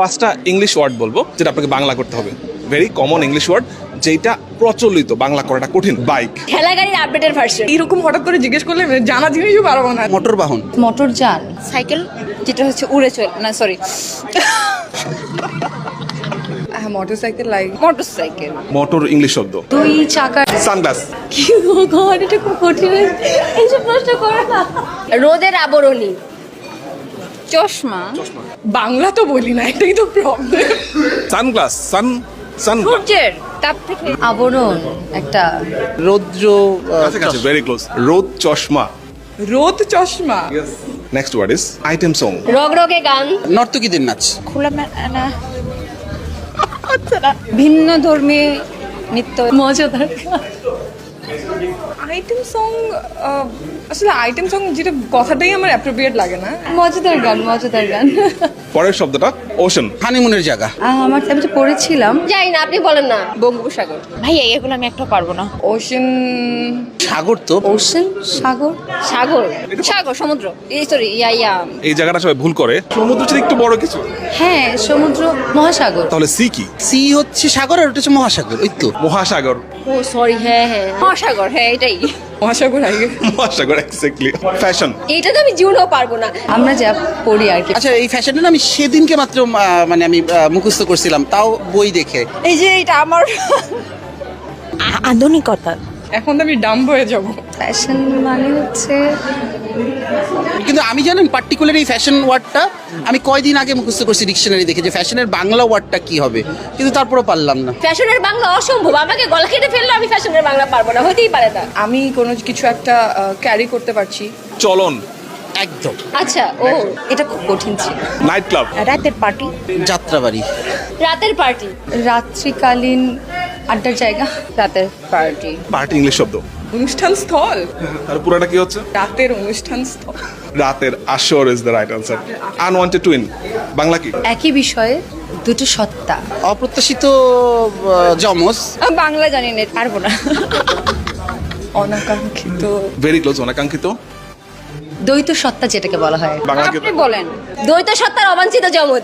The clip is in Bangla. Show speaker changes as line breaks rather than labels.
5টা ইংলিশ ওয়ার্ড বলবো যেটা আপনাকে বাংলা করতে হবে। ভেরি কমন ইংলিশ ওয়ার্ড যেটা প্রচলিত, বাংলা করাটা কঠিন। বাইক,
ঠেলা গাড়ির আপডেটের ভার্সন।
এরকম হঠাৎ করে জিজ্ঞেস করলে জানা জিনিসও পারবো না।
মোটর বাহন,
মোটর যান,
সাইকেল যেটা হচ্ছে উড়ে চলে না, সরি
হ্যাঁ, motorcycle like
motorcycle.
Motor English শব্দ।
দুই চাকার।
সানগ্লাস,
কি গো, এটা খুব কঠিন, এইসব প্রশ্ন করে না।
রোদের আবরণী, চশমা।
বাংলা তো বলি না, এটাই তো প্রবলেম।
সানগ্লাস, সান
সূর্যের তাপ থেকে
আবরণ একটা।
রৌদ্র,
কাছাকাছি, ভেরি ক্লোজ। রোদ চশমা।
রোদ চশমা।
Next word is item song.
রগরগে গান,
নর্তকীদের নাচ,
খোলা না ভিন্ন ধর্মী নৃত্য,
মজাদার গান।
আইটেম সং, আসলে আইটেম সং যেটা কথাটাই আমার অ্যাপ্রোপ্রিয়েট লাগে না।
মজাদার গান, মজাদার গান।
পরের শব্দটা ওশন।
হানিমুনের জায়গা।
আমি তো পড়েছিলাম।
যাই না, আপনি বলেন না। বঙ্গোপসাগর।
ভাইয়া এগুলো আমি একটা পারবো না।
ওশন,
সাগর তো
ওশান, সাগর।
সাগর, সাগর, সমুদ্র, এই সরি ইয়া
এই জায়গাটা সবাই ভুল করে। সমুদ্র চেয়ে একটু বড় কিছু।
হ্যাঁ, সমুদ্র, মহাসাগর।
তাহলে সি কি?
সি হচ্ছে সাগর আর ওটা হচ্ছে মহাসাগর, ওই তো।
মহাসাগর।
ও সরি, হ্যাঁ হ্যাঁ মহাসাগর, হ্যাঁ এটাই।
মহাসাগর আগে।
মহাসাগর, এক্স্যাক্টলি। ফ্যাশন।
এইটা তো আমি জীবনেও পারবো না।
আমরা যা পড়ি আর কি।
আচ্ছা, এই ফ্যাশনটা না আমি সেদিনকে মাত্র মানে আমি মুখস্থ করছিলাম, তাও বই দেখে।
এই যে এটা আমার
আধুনিকতা।
এখন তো আমি ডাম্ব হয়ে যাব।
ফ্যাশন মানে হচ্ছে
কিন্তু আমি জানেন পার্টিকুলার এই ফ্যাশন ওয়ার্ডটা আমি কয়দিন আগে মুখস্থ করছি ডিকশনারি দেখে, যে ফ্যাশনের বাংলা ওয়ার্ডটা কি হবে, কিন্তু তারপরও পারলাম না।
ফ্যাশনের বাংলা অসম্ভব, আমাকে গলা কেটে ফেললো, আমি ফ্যাশনের বাংলা পারবো না, হতেই পারে না।
আমি কোনো কিছু একটা ক্যারি করতে পারছি।
চলন।
একদম।
আচ্ছা, ও
এটা খুব কঠিন ছিল।
Night club.
রাতের পার্টি,
যাত্রাবাড়ি,
রাতের পার্টি,
রাত্রিকালীন আড্ডার জায়গা।
রাতের পার্টি,
পার্টি ইংলিশ শব্দ।
অনুষ্ঠান স্থল,
তার পুরোটা কি হচ্ছে?
রাতের অনুষ্ঠান স্থল।
রাতের আসর is the right answer. Unwanted twin, Bangla কি?
একই বিষয়ে দুটো সত্তা।
অপ্রত্যাশিত যমজ।
বাংলা জানি না, পারবো না।
অনাকাঙ্ক্ষিত,
ভেরি ক্লোজ, অনাকাঙ্ক্ষিত।
দ্বৈত সত্তা যেটাকে বলা হয়।
বাংলা কি?
আপনি বলেন, দ্বৈত সত্তার অবাঞ্ছিত জমজ।